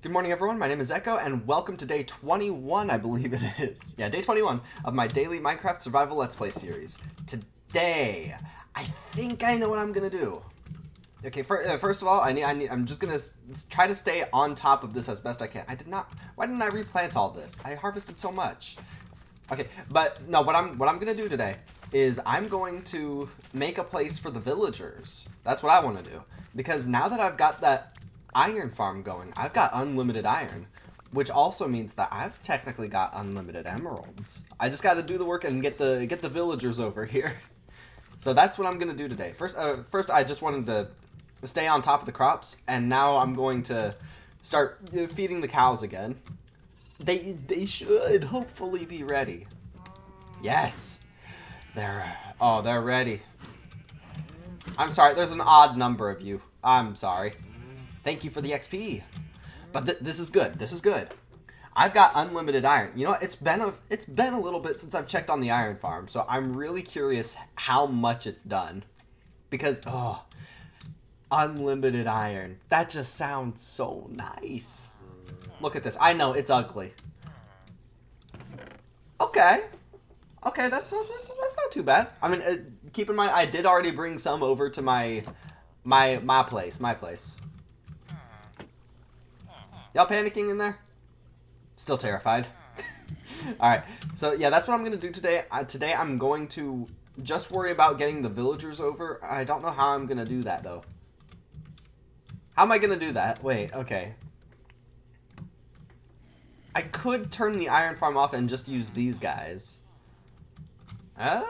Good morning, everyone. My name is Echo, and welcome to day 21, I believe it is. Yeah, day 21 of my daily Minecraft Survival Let's Play series. Today, I think I know what I'm gonna do. Okay, first of all, I'm just gonna try to stay on top of this as best I can. Why didn't I replant all this? I harvested so much. Okay, but no, what I'm gonna do today is I'm going to make a place for the villagers. That's what I want to do, because now that I've got that iron farm going, I've got unlimited iron, which also means that I've technically got unlimited emeralds. I just got to do the work and get the villagers over here. So that's what I'm gonna do today. First I just wanted to stay on top of the crops, and now I'm going to start feeding the cows again. They should hopefully be ready. Yes, they're ready. I'm sorry, there's an odd number of you. I'm sorry. Thank you for the XP. But this is good. This is good. I've got unlimited iron. You know what? It's been a little bit since I've checked on the iron farm, so I'm really curious how much it's done. Because unlimited iron. That just sounds so nice. Look at this. I know it's ugly. Okay. Okay, that's not too bad. I mean, keep in mind I did already bring some over to my place. Y'all panicking in there? Still terrified. Alright, so yeah, that's what I'm going to do today. Today I'm going to just worry about getting the villagers over. I don't know how I'm going to do that, though. How am I going to do that? Wait, okay. I could turn the iron farm off and just use these guys. Huh.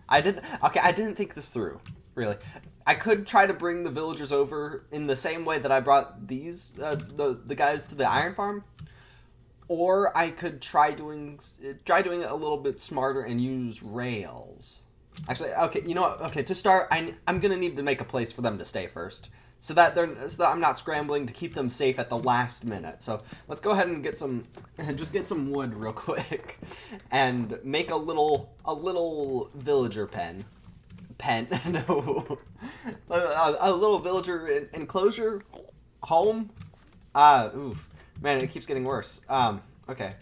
I didn't think this through, really. I could try to bring the villagers over in the same way that I brought these the guys to the iron farm, or I could try doing it a little bit smarter and use rails. Actually, okay, you know what? Okay, to start, I'm gonna need to make a place for them to stay first, so that I'm not scrambling to keep them safe at the last minute. So let's go ahead and get some wood real quick, and make a little villager pen. No. A little villager enclosure home. Oof, man, it keeps getting worse. Okay,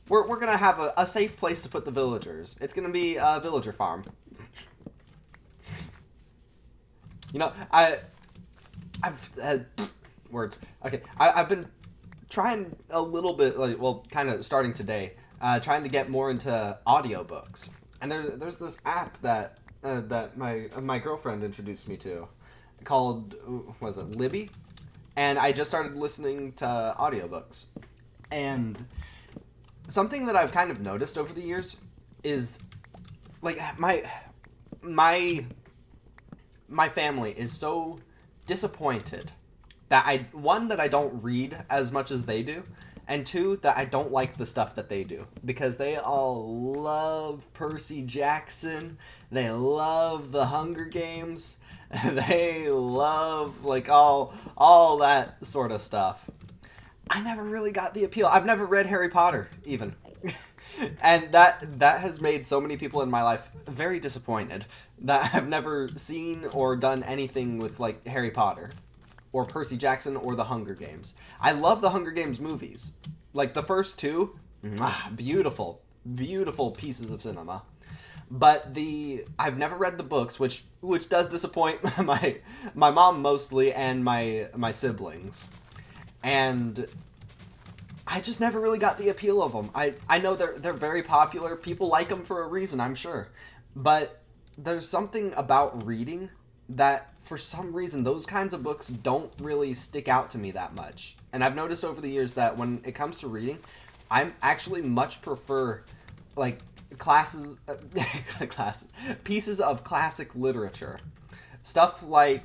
we're gonna have a safe place to put the villagers. It's gonna be a villager farm. You know, I've had words. Okay, I've been trying a little bit, like, well, kind of starting today, trying to get more into audiobooks. And there's this app that my girlfriend introduced me to, called, what was it, Libby? And I just started listening to audiobooks. And something that I've kind of noticed over the years is, like, my family is so disappointed that I don't read as much as they do, and two, that I don't like the stuff that they do, because they all love Percy Jackson, they love the Hunger Games, they love, like, all that sort of stuff. I never really got the appeal. I've never read Harry Potter, even. And that has made so many people in my life very disappointed that I've never seen or done anything with, like, Harry Potter or Percy Jackson or the Hunger Games. I love the Hunger Games movies. Like, the first two, beautiful pieces of cinema. But I've never read the books, which does disappoint my mom mostly, and my siblings. And I just never really got the appeal of them. I know they're very popular. People like them for a reason, I'm sure. But there's something about reading that, for some reason, those kinds of books don't really stick out to me that much. And I've noticed over the years that when it comes to reading, I'm actually much prefer, like, pieces of classic literature. Stuff like,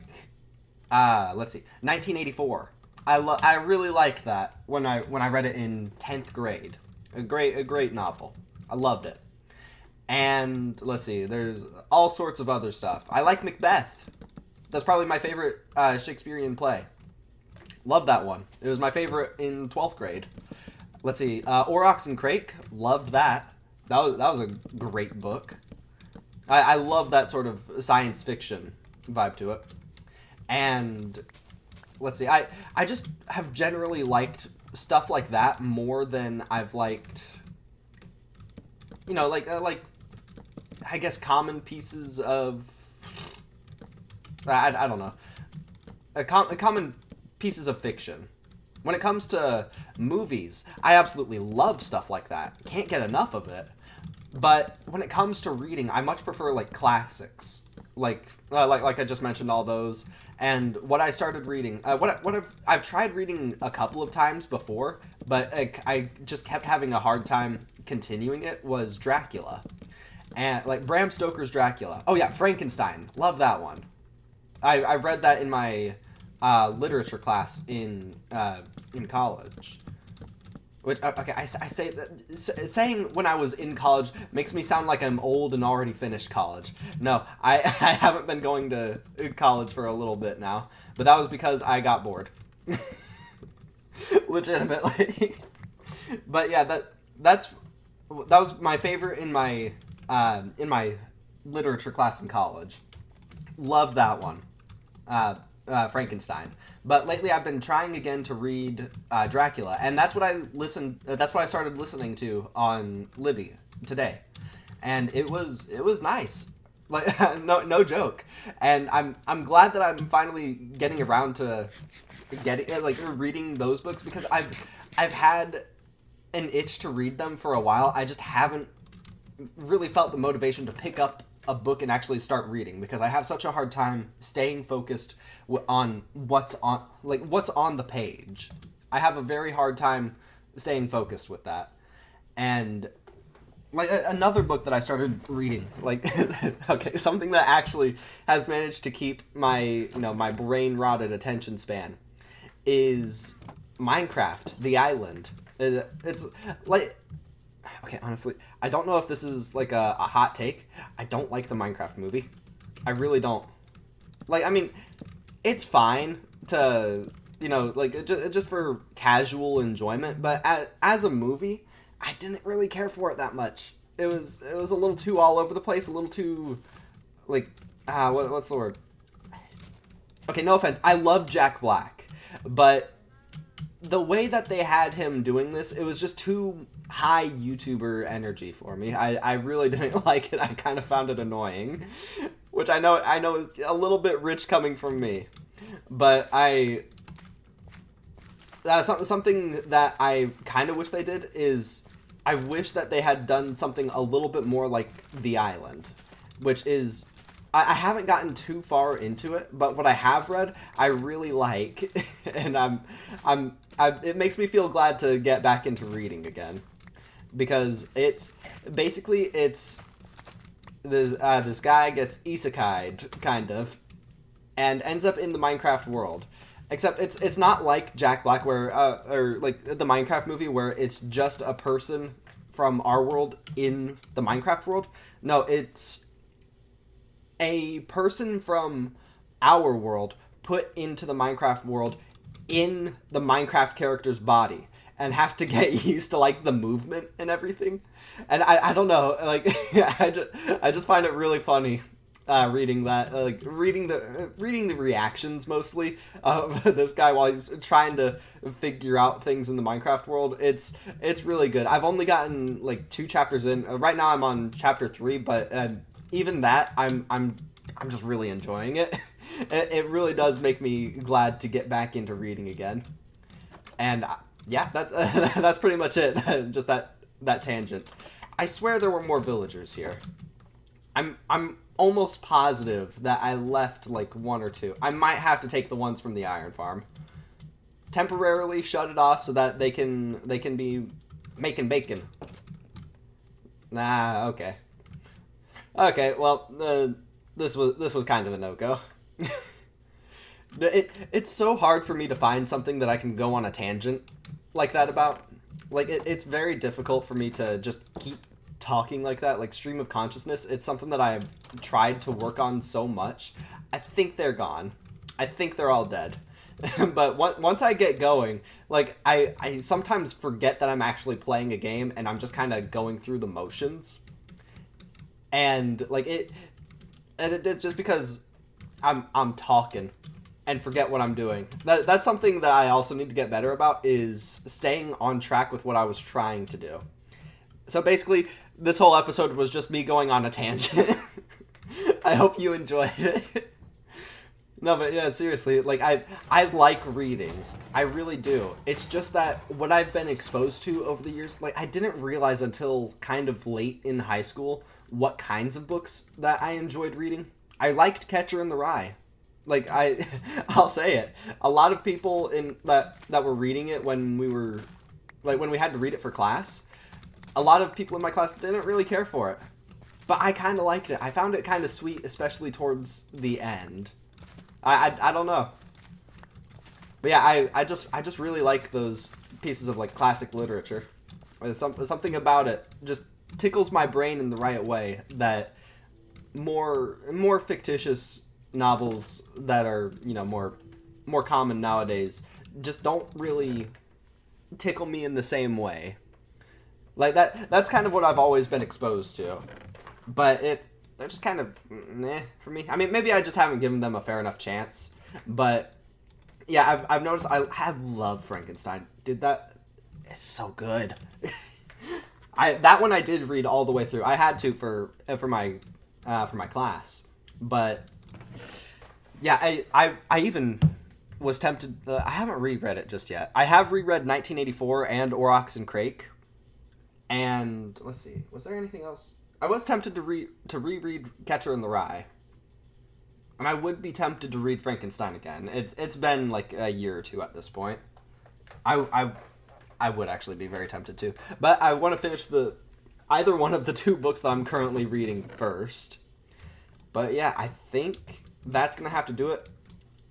let's see, 1984. I really liked that when I read it in 10th grade. A great novel. I loved it. And let's see, there's all sorts of other stuff. I like Macbeth. That's probably my favorite Shakespearean play. Love that one. It was my favorite in 12th grade. Let's see, Aurochs and Crake. Loved that. That was a great book. I love that sort of science fiction vibe to it. And let's see. I just have generally liked stuff like that more than I've liked, like I guess common pieces of I don't know, common pieces of fiction. When it comes to movies, I absolutely love stuff like that. Can't get enough of it. But when it comes to reading, I much prefer like classics, like I just mentioned all those. And what I started reading, I've tried reading a couple of times before, but I just kept having a hard time continuing it. Was Dracula, and like Bram Stoker's Dracula. Oh yeah, Frankenstein. Love that one. I read that in my literature class in college. Which, okay, I say that saying when I was in college makes me sound like I'm old and already finished college. No, I haven't been going to college for a little bit now, but that was because I got bored. Legitimately. But yeah, that was my favorite in my literature class in college. Love that one. Frankenstein. But lately, I've been trying again to read Dracula, and that's what I started listening to on Libby today, and it was nice, like no joke. And I'm glad that I'm finally getting around to reading those books, because I've had an itch to read them for a while. I just haven't really felt the motivation to pick up a book and actually start reading, because I have such a hard time staying focused on what's on the page. I have a very hard time staying focused with that. And like another book that I started reading, like okay, something that actually has managed to keep my my brain rotted attention span is Minecraft: The Island. It's like, okay, honestly, I don't know if this is like a hot take. I don't like the Minecraft movie. I really don't. Like, I mean, it's fine to, just for casual enjoyment, but as a movie, I didn't really care for it that much. It was a little too all over the place, a little too, what's the word? Okay, no offense. I love Jack Black, but the way that they had him doing this, it was just too high YouTuber energy for me. I really didn't like it. I kind of found it annoying, which I know is a little bit rich coming from me, but something that I kind of wish they did is I wish that they had done something a little bit more like The Island, which is, I haven't gotten too far into it, but what I have read, I really like, and it makes me feel glad to get back into reading again, because it's this guy gets isekai'd, kind of, and ends up in the Minecraft world. Except it's not like Jack Black, where or like the Minecraft movie, where it's just a person from our world in the Minecraft world. No, it's a person from our world put into the Minecraft world in the Minecraft character's body, and have to get used to like the movement and everything. And I don't know, like I just find it really funny reading that, reading the reactions mostly of this guy while he's trying to figure out things in the Minecraft world. It's really good. I've only gotten like 2 chapters in. Right now I'm on chapter 3, but even that I'm just really enjoying it. It really does make me glad to get back into reading again. And yeah, that's pretty much it. Just that tangent. I swear there were more villagers here. I'm almost positive that I left like 1 or 2. I might have to take the ones from the iron farm. Temporarily shut it off so that they can be making bacon. Nah, okay. Okay, well, this was kind of a no-go. It's so hard for me to find something that I can go on a tangent like that about. Like, it's very difficult for me to just keep talking like that. Like, stream of consciousness, it's something that I've tried to work on so much. I think they're gone. I think they're all dead. But once I get going, like, I sometimes forget that I'm actually playing a game, and I'm just kind of going through the motions. And, like, it's just because I'm talking. and forget what I'm doing. That's something that I also need to get better about, is staying on track with what I was trying to do. So basically, this whole episode was just me going on a tangent. I hope you enjoyed it. No, but yeah, seriously, like, I like reading. I really do. It's just that what I've been exposed to over the years, like, I didn't realize until kind of late in high school what kinds of books that I enjoyed reading. I liked Catcher in the Rye. Like, I'll say it. A lot of people that were reading it when we were, like, when we had to read it for class, a lot of people in my class didn't really care for it. But I kind of liked it. I found it kind of sweet, especially towards the end. I don't know. But yeah, I just really like those pieces of, like, classic literature. There's something about it just tickles my brain in the right way that more fictitious novels that are, you know, more common nowadays just don't really tickle me in the same way. Like, that's kind of what I've always been exposed to. But they're just kind of meh for me. I mean, maybe I just haven't given them a fair enough chance. But yeah, I've noticed I love Frankenstein. Dude, that is so good. That one I did read all the way through. I had to for my class. But yeah, I even was tempted. I haven't reread it just yet. I have reread 1984 and Aurochs and Crake. And let's see, was there anything else? I was tempted to reread Catcher in the Rye. And I would be tempted to read Frankenstein again. It's been like a year or two at this point. I would actually be very tempted to. But I want to finish either one of the two books that I'm currently reading first. But yeah, I think that's going to have to do it.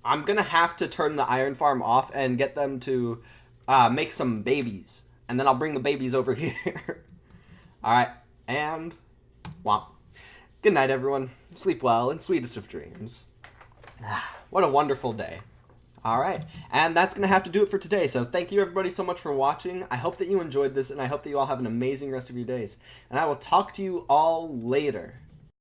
I'm going to have to turn the Iron Farm off and get them to make some babies. And then I'll bring the babies over here. Alright, and womp. Good night, everyone. Sleep well and sweetest of dreams. What a wonderful day. Alright, and that's going to have to do it for today. So thank you, everybody, so much for watching. I hope that you enjoyed this, and I hope that you all have an amazing rest of your days. And I will talk to you all later.